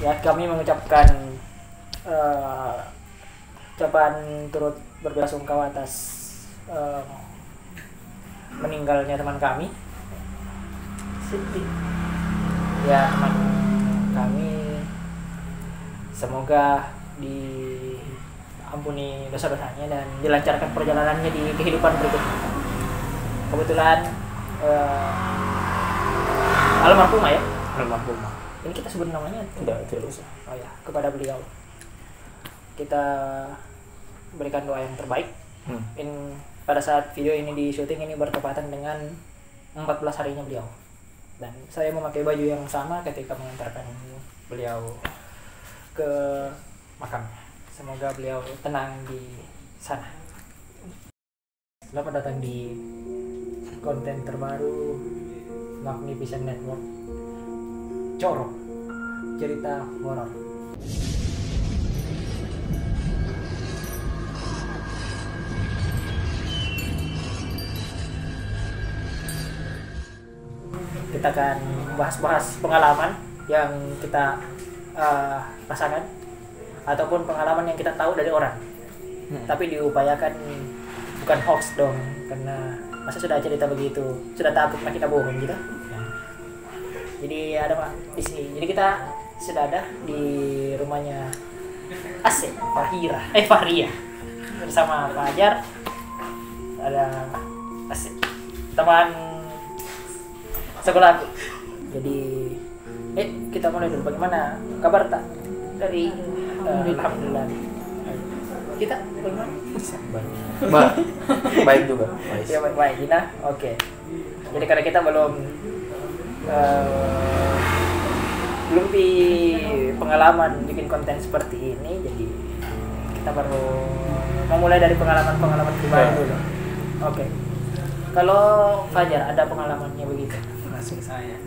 Ya, kami mengucapkan ucapan turut berbelasungkawa atas meninggalnya teman kami. Sedih. Ya, teman kami semoga diampuni dosa-dosanya dan dilancarkan perjalanannya di kehidupan berikutnya. Kebetulan almarhumah ya. Almarhumah. Ini kita sebut namanya? Tidak usah. Oh ya, kepada beliau kita berikan doa yang terbaik. Pada saat video ini di syuting ini bertepatan dengan 14 harinya beliau. Dan saya memakai baju yang sama ketika mengantarkan beliau ke makam. Semoga beliau tenang di sana. Selamat datang di konten terbaru Magnificent Network. Coro, cerita horor. Kita akan bahas-bahas pengalaman yang kita rasakan ataupun pengalaman yang kita tahu dari orang. Tapi diupayakan bukan hoax dong, karena masa sudah cerita begitu, sudah takut kita bohong gitu. Jadi ada Pak di sini. Jadi kita sudah ada di rumahnya Asep Fahria bersama Pak Ajar. Ada Asep, teman sekolahku. Jadi kita mulai dulu. Bagaimana kabar tak dari alhamdulillah. Kita bagaimana? Baik juga. Ya baik. Gina. Oke. Jadi karena kita belum pengalaman bikin konten seperti ini, jadi kita baru memulai dari pengalaman pribadi dulu. Oke. Kalau Fajar ada pengalamannya begitu? Langsung saya.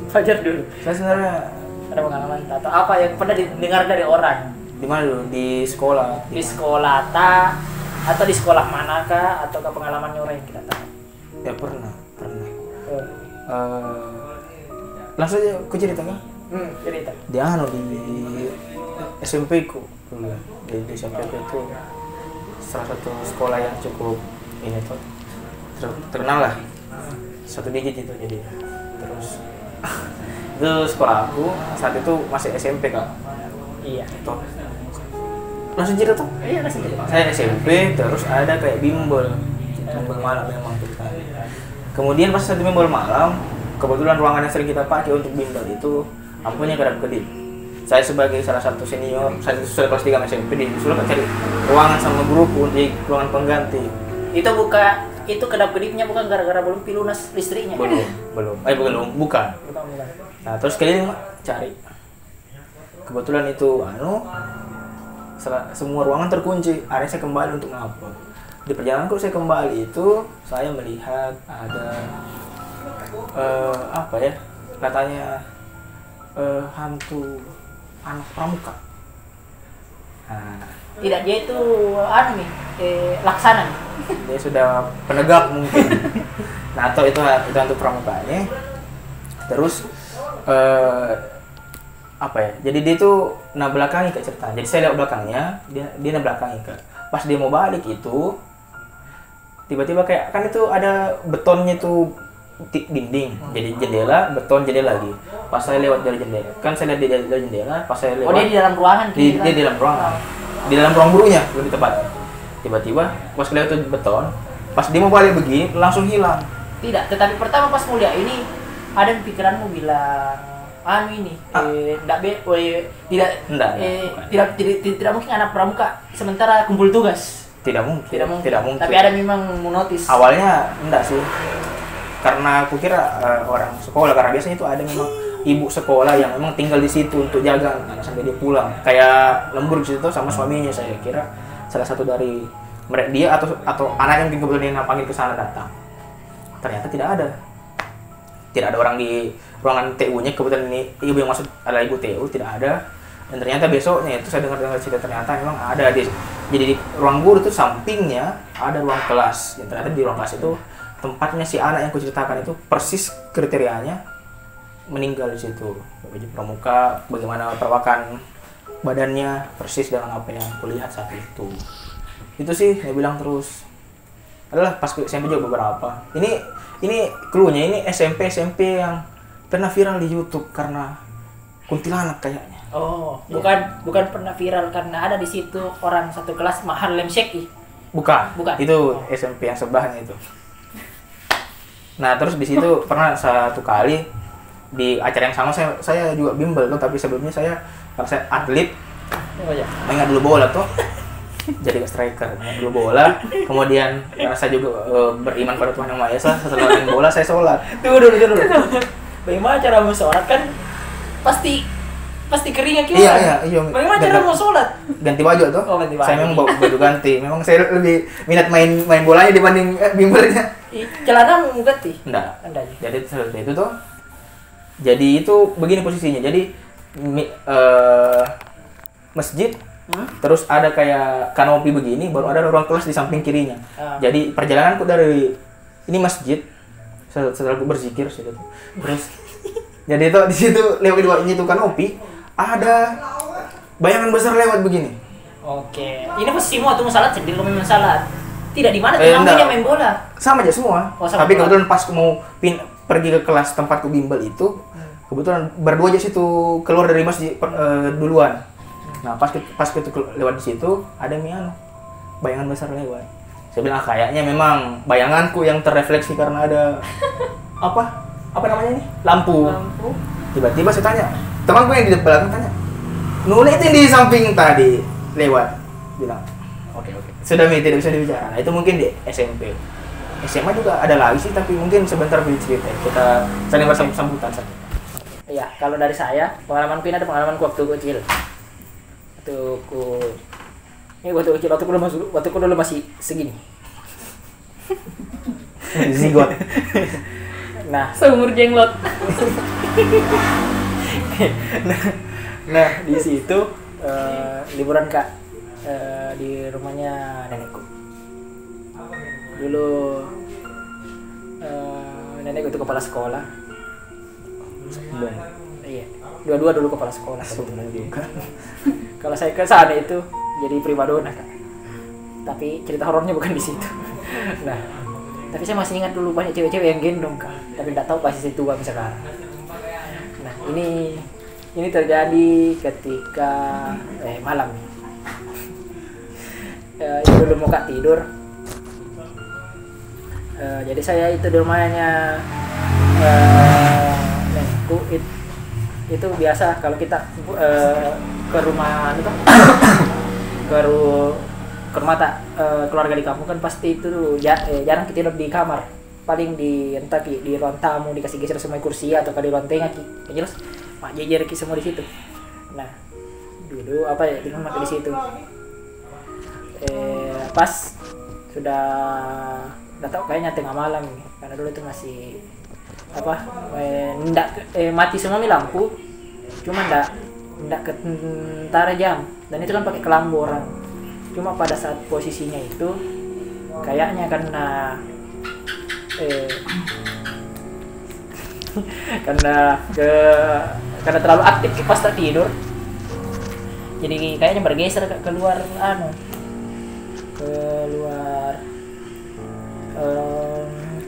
Fajar dulu. Saya sebenarnya Ada pengalaman atau apa yang pernah didengar dari orang? di mana dulu? Di sekolah. Di sekolah atau di sekolah manakah, ataukah pengalamannya orang yang kita tahu? Ya pernah. Langsung aja aku cerita kan? Cerita. Di SMP ku dulu. Di SMP ku itu salah satu sekolah yang cukup ini tuh terkenal lah. Satu digit itu jadi. Terus itu sekolah aku saat itu masih SMP Kak. Iya. Tuh. Langsung cerita tuh? Iya, langsung cerita. Saya SMP terus ada kayak bimbel malam memang tuh kan. Kemudian pas satu bimbel malam, kebetulan ruangan yang sering kita pakai untuk bimbel itu lampunya kedap-kedip. Saya sebagai salah satu senior, saya sudah kelas 3 SMP, disuruh cari ruangan sama guruku untuk ruangan pengganti. Itu kedap-kedipnya bukan gara-gara belum pilunas listriknya? Bukan. Nah, terus kalian cari. Kebetulan itu semua ruangan terkunci. Akhirnya saya kembali untuk ngupload. Di perjalananku saya kembali itu saya melihat ada katanya hantu anak pramuka. Nah, tidak, dia itu laksana. Dia sudah penegak mungkin. Nah, atau itu hantu pramukanya. Terus jadi dia itu belakangi Kak cerita. Jadi saya lihat belakangnya, dia belakangi Kak. Pas dia mau balik itu tiba-tiba kayak kan itu ada betonnya itu dinding, jadi jendela, beton jendela lagi. Pas saya lewat dari jendela, kan saya lihat dari jendela, pas saya lewat. Oh, dia di dalam ruangan? Dia di dalam ruangan. Di dalam ruang gurunya lebih tepat. Tiba-tiba pas kelihatan itu beton, pas dia mau balik begini langsung hilang. Tidak, tetapi pertama pas mulia ini ada pikiranmu bilang tidak mungkin anak pramuka sementara kumpul tugas. Tidak mungkin. Tapi ada memang notice. Awalnya enggak sih. Karena aku kira orang sekolah, karena biasanya itu ada memang ibu sekolah yang memang tinggal di situ untuk jaga anak sampai dia pulang. Kayak lembur di situ sama suaminya, saya kira salah satu dari mereka dia atau anaknya mungkin kebetulan panggil ke sana datang. Ternyata tidak ada. Tidak ada orang di ruangan TU-nya, kebetulan ini ibu yang masuk adalah ibu TU, tidak ada. Dan ternyata besoknya itu saya dengar cerita ternyata memang ada jadi di ruang guru itu sampingnya ada ruang kelas. Dan ternyata di ruang kelas itu tempatnya si anak yang kuceritakan itu persis kriterianya meninggal di situ. Baju pramuka, bagaimana perawakan badannya persis dengan apa yang kulihat saat itu. Itu sih dia bilang terus. Adalah pas ke SMP juga beberapa. Ini clue-nya, ini SMP yang pernah viral di YouTube karena kuntilanak kayaknya. Oh, bukan pernah viral karena ada di situ orang satu kelas Harlem Shake. Bukan. Itu Oh. SMP yang sebelahnya itu. Nah, terus di situ pernah satu kali di acara yang sama saya juga bimbel tuh, tapi sebelumnya karena saya atlet, Oh ya. main dulu bola tuh. Jadi striker, main dulu bola. Kemudian karena saya juga beriman pada Tuhan Yang Maha Esa, setelah main bola saya sholat. Tunggu dulu. Bagaimana cara mau sholat kan? Pasti keringat gitu. Iya. Bagaimana cara mau sholat? Ganti baju tuh. Oh, ganti baju. Saya memang bawa baju ganti. Memang saya lebih minat main bolanya dibanding bimbelnya. Celana mau ganti? Enggak. Enggak. Jadi setelah itu tuh. Jadi itu begini posisinya. Jadi masjid, terus ada kayak kanopi begini, baru ada ruang kelas di samping kirinya. Jadi perjalananku dari ini masjid, setelah aku berzikir situ. Terus jadi itu di situ lewat ini tuh kanopi, ada bayangan besar lewat begini. Oke. Ini posisi mau tuh salat sendiri kalau memang salat. Tidak di mana Enggak. main bola. Sama aja semua. Oh, sama tapi bola. kebetulan pas aku mau pergi ke kelas tempatku bimbel itu, kebetulan berdua aja situ keluar dari masjid duluan. Nah, pas kita lewat di situ ada bayangan besar lewat. Saya bilang kayaknya memang bayanganku yang terrefleksi karena ada apa namanya ini? Lampu. Tiba-tiba saya tanya, temanku yang di belakang tanya, "Nule itu yang di samping tadi lewat." Bilang, Oke. Sudah tidak bisa dibicarakan. Nah, itu mungkin di SMP. SMA juga ada lagi sih, tapi mungkin sebentar bercerita. Kita saling bersambut-sambutan saja. Iya, kalau dari saya, pengalaman Pin ada pengalamanku waktu kecil. Waktu dulu masih segini. Zigot. Nah, Seumur jenglot. nah di situ liburan Kak di rumahnya nenekku. Dulu nenekku itu kepala sekolah. Iya, dua dulu kepala sekolah kebetulan juga. Kalau saya ke sana itu jadi primadona Kak. Tapi cerita horornya bukan di situ. Nah, tapi saya masih ingat dulu banyak cewek-cewek yang gendong Kak. Tapi nggak tahu pasti tua sekarang. Nah, ini terjadi ketika malam. Itu dulu mau Kak tidur. Jadi saya itu di rumahnya nenekku itu biasa kalau kita ke rumah ke rumah keluarga di kampung kan pasti itu jarang kita tidur di kamar, paling entah di ruang tamu dikasih geser semua kursi atau di ruang tengah yang jelas mak jejer semua di situ. Nah dulu di rumah di situ pas sudah nggak tahu kayaknya tengah malam karena dulu itu masih mati semua lampu, cuma ndak kentara jam dan itu kan pakai kelambu orang. Cuma pada saat posisinya itu kayaknya karena karena terlalu aktif pas tak tidur, jadi kayaknya bergeser keluar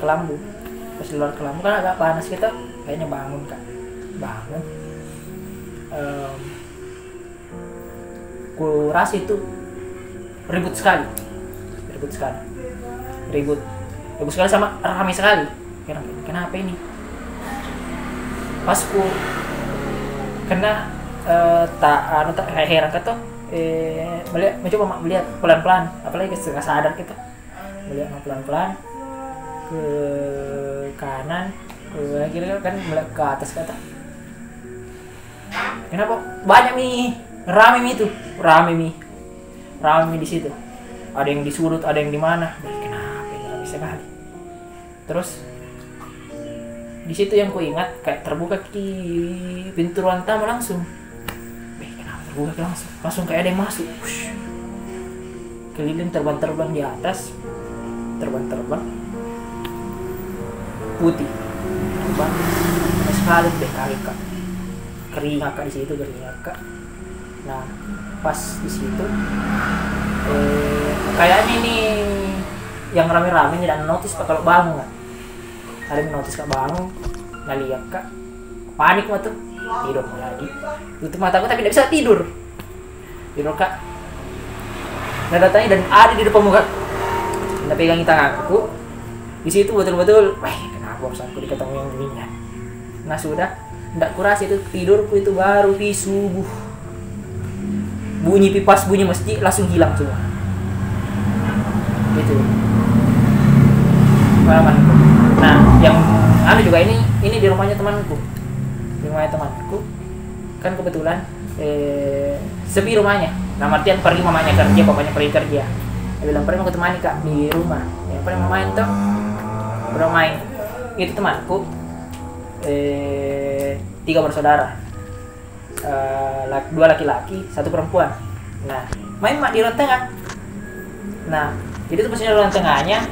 kelambu. Pas di luar kelambu kan agak panas kita, kayaknya bangun kurasa itu ribut sekali sama ramai sekali. Kenapa ini? Pas kena tak heran kata mencoba melihat pelan-pelan, apalagi nggak sadar kita melihat pelan-pelan ke kanan, kira kan melihat ke atas kata. Kenapa banyak rame di situ. Ada yang di sudut, ada yang di mana. Kenapa ini rame sekali? Terus di situ yang ku ingat kayak terbuka pintu ruang tamu langsung. Kenapa terbuka langsung kayak ada yang masuk. Keliling terbang di atas. Terbang putih. Terbang kali deh kali kak, keringat kak di situ, keringat kak. Nah pas di situ kayaknya ini yang rame-rame tidak notice pak kalau bangun kak. Ada yang notice kak bangun, nggak lihat kak, panik mah tuh, tidur lagi, tutup mataku tapi tidak bisa tidur kak. Nah datanya dan ada di depan muka, dia pegangi tanganku. Di situ betul-betul, kenapa urusanku diketemu yang dirinya. Nah sudah, tidak kurasa itu tidurku itu baru di subuh. Bunyi pipas, bunyi masjid langsung hilang semua. Gitu. Pengalamanku. Nah, yang ada juga ini di rumahnya temanku. Di rumahnya temanku. Kan kebetulan sepi rumahnya. Nah, artian pergi mamanya kerja, bapaknya pergi kerja. Dia bilang, "Pergi mau temani Kak di rumah." Yang paling mau main tuh bermain. Itu temanku. 3 bersaudara. 2 laki-laki, 1 perempuan. Nah, main mak di ruang tengah. Nah, jadi itu posisinya ruang tengahnya,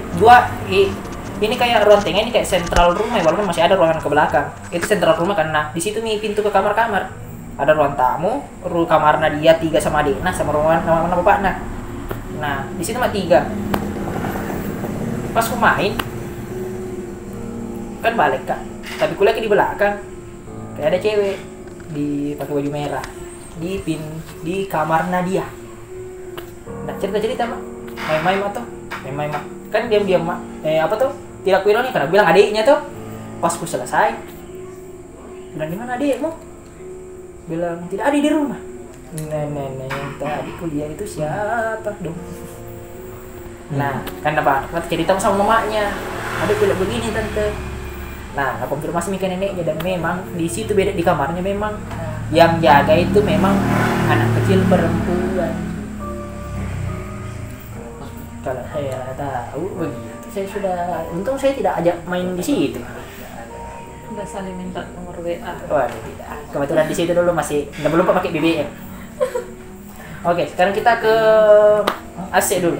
ini kayak ruang tengah ini kayak sentral rumah, walaupun masih ada ruangan ke belakang. Itu sentral rumah karena di situ nih pintu ke kamar-kamar. Ada ruang tamu, kamarnya dia 3 sama adiknya, sama ruangan sama bapaknya. Nah, di situ mah 3. Pas aku main, kan balik kak, tapi kuliah di belakang, kayak ada cewek pakai baju merah di kamarnya dia. Nah cerita mak, main mak, kan diam mak, apa tuh tidak kuilang nih karena bilang adiknya tuh. Pas ku selesai, bilang di mana adikmu? Bilang tidak ada di rumah. Nah yang tadi kuliah itu siapa dong? Nah kan apa? Cerita sama mamanya, ada kuliah begini tante. Nah konfirmasi ke neneknya dan memang di situ beda di kamarnya memang yang jaga itu memang anak kecil perempuan. Kalau saya tahu begitu, saya sudah untung saya tidak ajak main di situ. Udah saling minta nomor WA. Waduh, tidak. Kebetulan di situ dulu masih belum pakai BBM. Oke, sekarang kita ke AC dulu.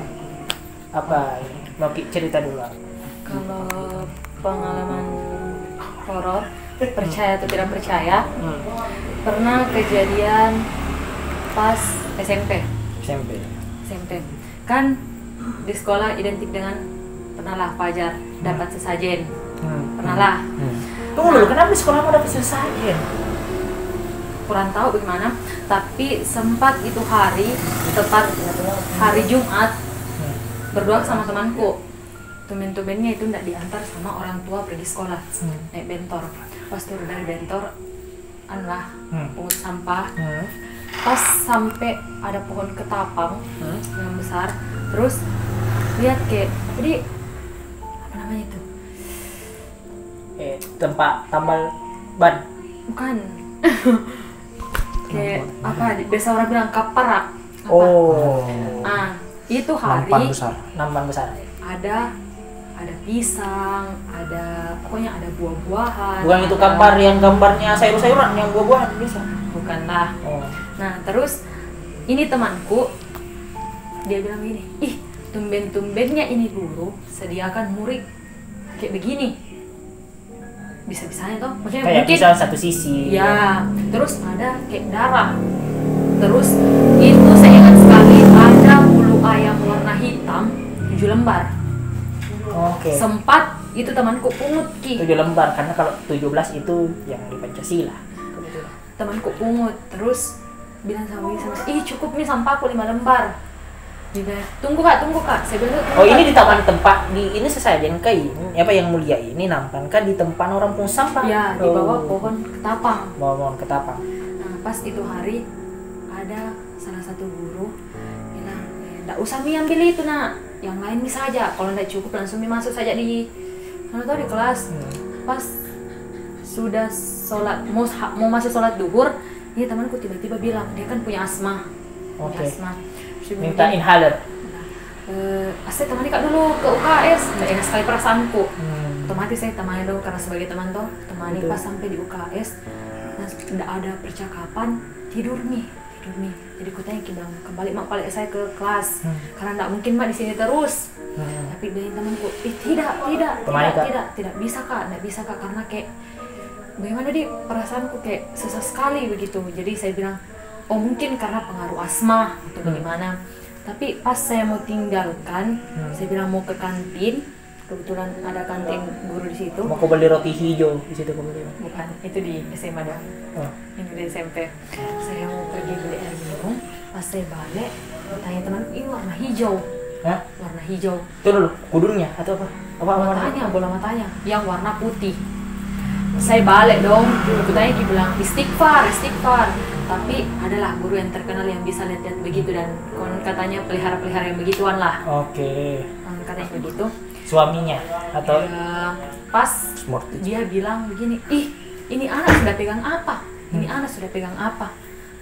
Apa mau cerita dulu? Kalau pengalaman horor, percaya atau tidak percaya, pernah kejadian pas SMP. Kan di sekolah identik dengan pernahlah Fajar dapat sesajen. Pernahlah. Tunggu dulu, kenapa di sekolah mau dapat sesajen? Kurang tahu bagaimana, tapi sempat itu hari tepat hari Jumat berdoa sama temanku. Tumen-tumennya itu tidak diantar sama orang tua pergi sekolah, naik bentor. Pas turun dari bentor, pungut sampah. Pas sampai ada pohon ketapang yang besar, terus lihat kayak, jadi apa namanya itu? Tempat tambal ban. Bukan. Kayak apa? Biasa orang bilang kaparak. Oh. Itu hari. Nampan besar. Ada pisang, ada pokoknya ada buah-buahan. Bukan itu kampar yang gambarnya sayur-sayuran, yang buah-buahan bisa. Bukanlah. Oh. Nah terus ini temanku, dia bilang gini, tumben-tumbennya ini guru sediakan murid kayak begini. Bisa-bisanya toh, maksudnya kayak mungkin pisang satu sisi. Ya, terus ada kayak darah. Terus itu saya ingat sekali ada bulu ayam warna hitam 7 lembar. Oke. Sempat itu temanku pungut 7 lembar karena kalau 17 itu yang di Pancasila. Temanku pungut terus bilang sama dia, cukup nih sampahku 5 lembar. Dia bilang, tunggu kak. Saya bilang, oh ini di taman tempat ini sesajen kayak ini apa yang mulia ini nampankan di tempat orang pungut sampah. Ya di bawah pohon ketapang. Nah pas itu hari ada salah satu guru bilang, nggak usah mi ambil itu nak, yang lain mi saja. Kalau nggak cukup langsung mi masuk saja di di kelas. Pas sudah sholat mau masuk sholat duhur, ini temanku tiba-tiba bilang dia kan punya asma. Oke. Asma. Minta inhaler. Saya temani kak dulu ke UKS, nggak enak sekali perasaanku. Otomatis saya temani dulu karena sebagai teman toh, temani. Pas sampai di UKS, nggak ada percakapan, tidur nih. Jadi kutanya bilang kembali mak balik saya ke kelas, karena nggak mungkin mak di sini terus. Tapi bilang temanku, tidak bisa kak, karena kayak bagaimana di perasaanku kayak susah sekali begitu. Jadi saya bilang, oh mungkin karena pengaruh asma atau bagaimana. Tapi pas saya mau tinggalkan, saya bilang mau ke kantin. Kebetulan ada kantin guru di situ. Mau kau beli roti hijau di situ kemudian? Bukan, itu di SMA dah. Oh. Ini di SMP. Saya mau pergi beli air minum. Pas saya balik, tanya teman, ini warna hijau. Hah? Warna hijau. Itu dulu kudungnya atau apa? Matanya, bola matanya yang warna putih. Saya balik dong, aku tanya, dia bilang istighfar. Tapi adalah guru yang terkenal yang bisa lihat-lihat begitu, dan katanya pelihara-pelihara yang begituan lah. Oke. Katanya begitu. Suaminya atau pas dia bilang begini, ih ini anak sudah pegang apa? Ini anak sudah pegang apa?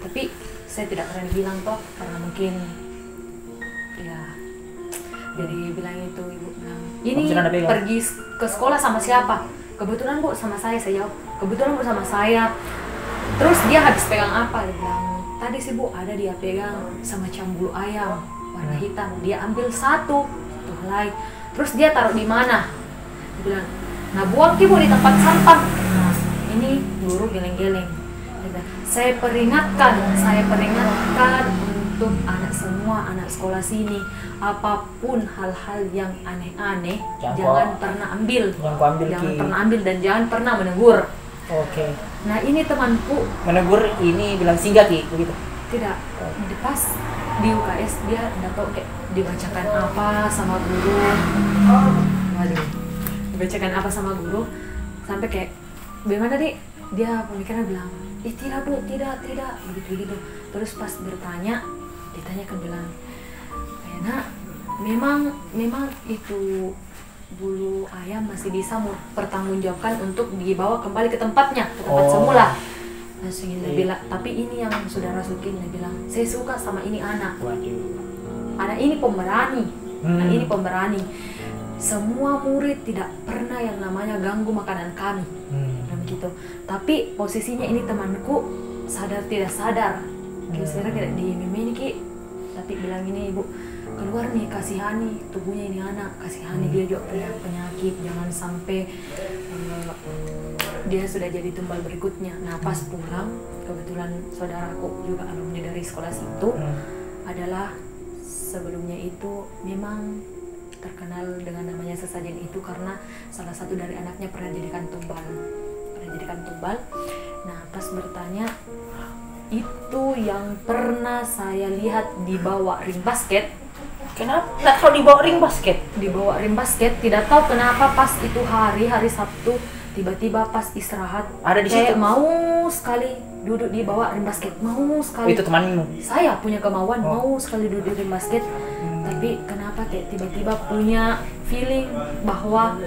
Tapi saya tidak pernah bilang toh, karena mungkin ya jadi bilang itu, ibu bilang ini pergi ke sekolah sama siapa? Kebetulan bu sama saya jawab, kebetulan bu sama saya. Terus dia habis pegang apa? Dia bilang, tadi sih bu ada dia pegang semacam bulu ayam warna hitam, dia ambil satu helai. Terus dia taruh di mana? Dia bilang, nah buang ki bu di tempat sampah. Nah ini guru geleng-geleng. Dia bilang, saya peringatkan untuk anak semua, anak sekolah sini, apapun hal-hal yang aneh-aneh jangan pernah ambil, pernah ambil dan jangan pernah menegur. Oke. Nah ini temanku Menegur ini bilang singgah ki begitu? Tidak. Di pas di UKS dia nggak tahu kayak dibacakan apa sama guru. Waduh. Dibacakan apa sama guru sampai kayak bagaimana dik? Dia pemikiran bilang, tidak bu, tidak begitu. Terus pas ditanyakan bilang, nak memang itu bulu ayam masih bisa pertanggungjawabkan untuk dibawa kembali ke tempatnya, ke tempat semula. Langsung dia bilang, tapi ini yang saudara sukin, dia bilang, saya suka sama ini anak. Anak ini pemberani, anak ini pemberani. Semua murid tidak pernah yang namanya ganggu makanan kami, begitu. Tapi posisinya ini temanku sadar tidak sadar, kira-kira tidak dimiliki. Tapi bilang ini, ibu keluar nih, kasihani tubuhnya ini anak, kasihani dia juga punya penyakit, jangan sampai dia sudah jadi tumbal berikutnya. Nah pas pulang, kebetulan saudaraku juga alumni dari sekolah situ, adalah sebelumnya itu memang terkenal dengan namanya sesajen itu karena salah satu dari anaknya pernah jadikan tumbal. Nah pas bertanya, itu yang pernah saya lihat dibawa ring basket. Kenapa? Nggak tahu dibawa ring basket? Dibawa ring basket, tidak tahu kenapa pas itu hari Sabtu, tiba-tiba pas istirahat ada di situ. Mau sekali duduk di bawah ring basket, mau sekali. Itu temanmu? Saya punya kemauan mau sekali duduk di ring basket, tapi kenapa kayak tiba-tiba punya feeling bahwa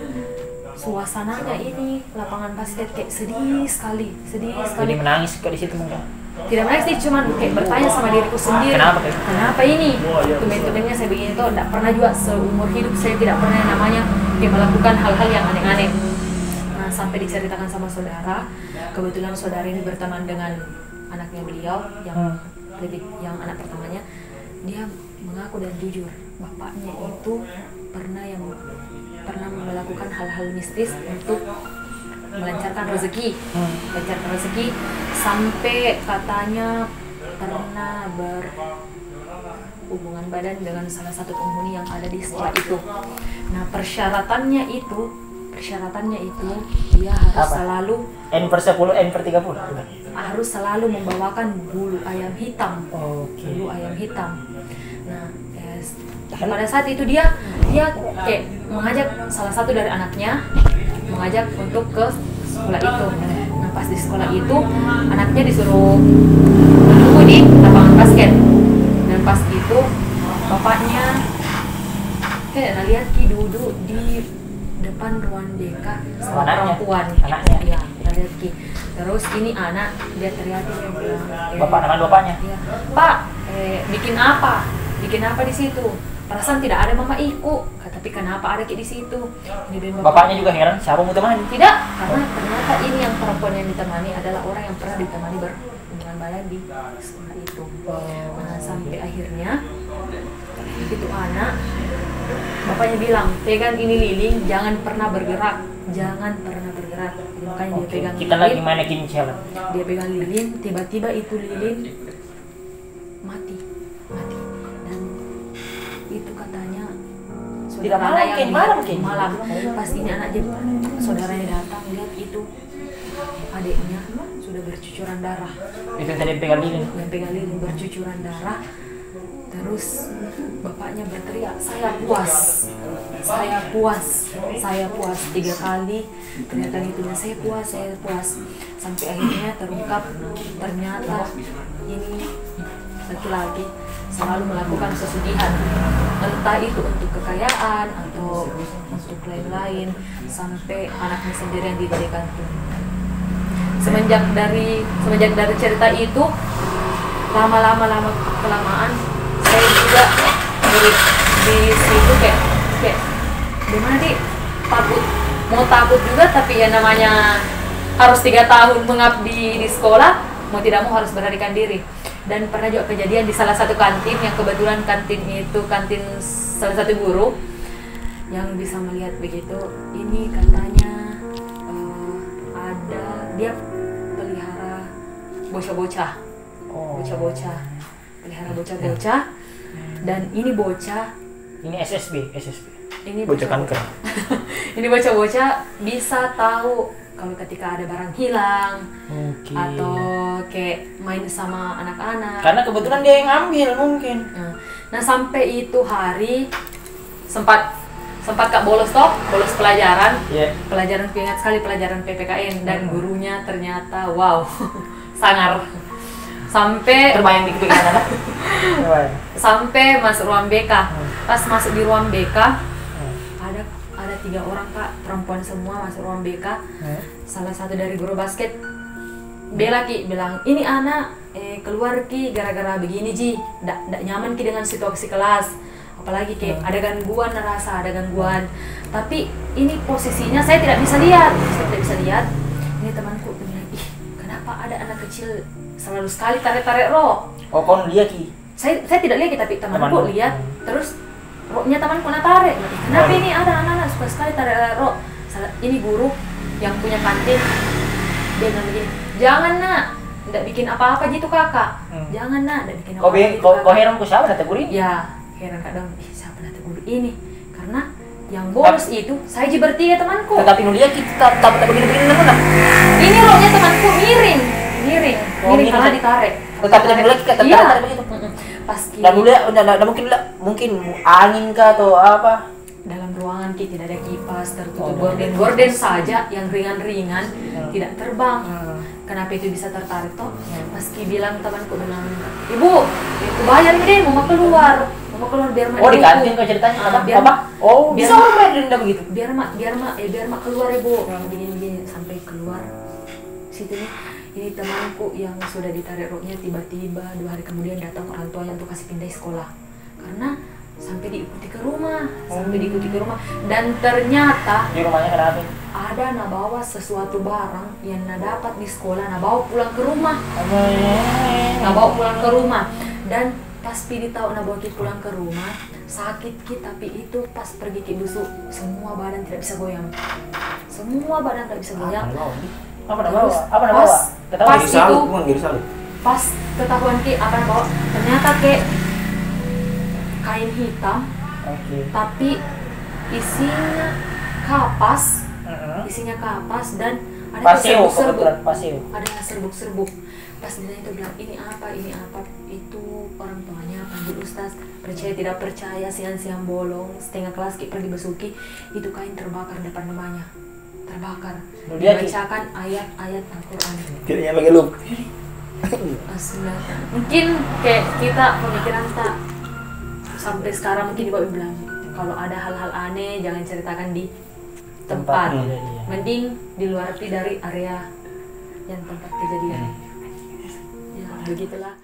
suasananya ini lapangan basket kayak sedih sekali. Jadi menangis ke di situ mungkin? Tidak menangis sih, cuman kayak bertanya sama diriku sendiri. Kenapa ini? Tumen-tumennya saya begini tuh, tidak pernah juga seumur hidup saya tidak pernah yang namanya kayak melakukan hal-hal yang aneh-aneh. Nah sampai diceritakan sama saudara, kebetulan saudara ini berteman dengan anaknya beliau yang anak pertamanya. Dia mengaku dan jujur, bapaknya itu pernah melakukan hal-hal mistis untuk melancarkan rezeki, sampai katanya pernah berhubungan badan dengan salah satu penghuni yang ada di sekolah itu. Nah persyaratannya itu dia harus selalu N/10, N/30 harus selalu membawakan bulu ayam hitam. Bulu ayam hitam. Nah pada saat itu dia kayak mengajak salah satu dari anaknya untuk ke sekolah itu. Nah pas di sekolah itu anaknya disuruh menunggu di lapangan basket, dan pas itu bapaknya kayak lihat duduk di depan ruang deka sama perempuan. Anaknya. Ya, lihat ki. Terus ini anak dia teriak, dia bilang, nama bapaknya? Iya, Pak, bikin apa di situ? Perasaan tidak ada mama iku, tapi kenapa ada kayak di situ? Bapaknya juga heran, siapa mau temani? Tidak, karena ternyata ini yang perempuan yang ditemani adalah orang yang pernah ditemani berhubungan badan di sekolah itu. Nah sampai akhirnya itu anak, bapaknya bilang, pegang ini lilin, jangan pernah bergerak. jangan pernah bergerak. Jadi makanya dia Oke, pegang kita lagi lilin, manekin challenge. dia pegang lilin, tiba-tiba itu lilin mati. Dan itu katanya Tidak malam, yang Ken, lihat malam, itu Ken. malam. Pas ini anak dia, saudaranya datang lihat itu adiknya sudah bercucuran darah. Itu tadi pegang lilin. Yang pegang lilin bercucuran darah. Terus bapaknya berteriak, saya puas, saya puas, saya puas 3 kali teriakan itu, dan saya puas, sampai akhirnya terungkap ternyata ini laki-laki selalu melakukan sesudihan, entah itu untuk kekayaan atau untuk lain-lain, sampai anaknya sendiri yang dijadikan tuh. Semenjak dari cerita itu, lama kelamaan saya juga mirip di situ kayak gimana sih, takut juga, tapi ya namanya harus 3 tahun mengabdi di sekolah, mau tidak mau harus beranikan diri. Dan pernah juga kejadian di salah satu kantin, yang kebetulan kantin itu kantin salah satu guru yang bisa melihat begitu. Ini katanya ada dia pelihara bocah-bocah, pelihara bocah-bocah, dan ini bocah, Ini SSB. ini Bocah kanker. ini bocah-bocah bisa tahu kalau ketika ada barang hilang, Oke. atau kayak main sama anak-anak. Karena kebetulan dia yang ngambil mungkin. Nah, sampai itu hari sempat Kak bolos pelajaran. Iya. Pelajaran ingat sekali, pelajaran PPKN, dan gurunya ternyata wow, sangar. Sampai Terbayang di kepikiran anak. Terbayang. sampai masuk ruang BK. Pas masuk di ruang BK, ada 3 orang Kak, perempuan semua masuk ruang BK. Salah satu dari guru basket bela Ki, bilang ini anak keluar Ki gara-gara begini Ji, ndak nyaman Ki dengan situasi kelas, apalagi kayak ada gangguan. Tapi ini posisinya saya tidak bisa lihat. Ini temanku bilang, ih kenapa ada anak kecil selalu sekali tarik-tarik rok. Oh, kau lihat Ki? Saya tidak lihat, tapi temanku Temanmu? lihat. Terus roknya temanku tarik. Kenapa ini ada anak-anak suka sekali tarik rok? Ini guru yang punya kantin, dia bilang begini, jangan nak, tidak bikin apa-apa gitu kakak. Jangan nak, tidak bikin apa-apa gitu Kau kakak. heran ku siapa data guru ini? Ya, heran kadang, siapa data guru ini? Karena yang bolos itu saya bertiga temanku. Tetapi nu lihat kita tak begini-begini mana? Ini roknya temanku miring miring. karena ditarik. Tetapi tadi nu lihat kita Iya. tarik begitu. Pas Dan nu lihat mungkin angin kah atau apa? dalam ruangan Ki tidak ada kipas, tertutup gorden saja yang ringan-ringan, tidak terbang. Kenapa itu bisa tertarik toh? Pas Ki bilang, temanku bilang, ibu bayar ini deh, mau keluar biar mak. Oh, di kantin kau ceritanya apa? biar Apa? Oh, biar bisa orang bayar denda begitu. biar mak keluar ibu, begini sampai keluar situ nih. Ini temanku yang sudah ditarik roknya, tiba-tiba 2 hari kemudian datang orang tuanya untuk kasih pindah sekolah, karena sampai diikuti ke rumah, dan ternyata Di rumahnya kenapa? ada bawa sesuatu barang yang dapat di sekolah, bawa pulang ke rumah, dan pas Pidi tahu bawa Ki pulang ke rumah, sakit Ki, tapi itu pas pergi Ki busuk, semua badan tidak bisa goyang, Apa nak bawa? Apa nak bawa? Ketahui Pas di itu, Giri salib. pas ketahuan Ki apa yang bawa, ternyata kayak kain hitam, Oke. tapi isinya kapas, dan ada Paseo, serbuk-serbuk. kebetulan paseo. Ada serbuk-serbuk. Pas dia itu bilang ini apa, itu orang tuanya panggil ustaz, percaya tidak percaya, siang-siang bolong setengah kelas Ki pergi besuki, itu kain terbakar depan rumahnya, dibacakan ayat-ayat Al-Quran. Kiranya pakai loop. Mungkin kayak kita pemikiran tak sampai sekarang, mungkin Bapak bilang kalau ada hal-hal aneh jangan ceritakan di tempat, mending di luar dari area yang tempat kejadian. Ya begitulah.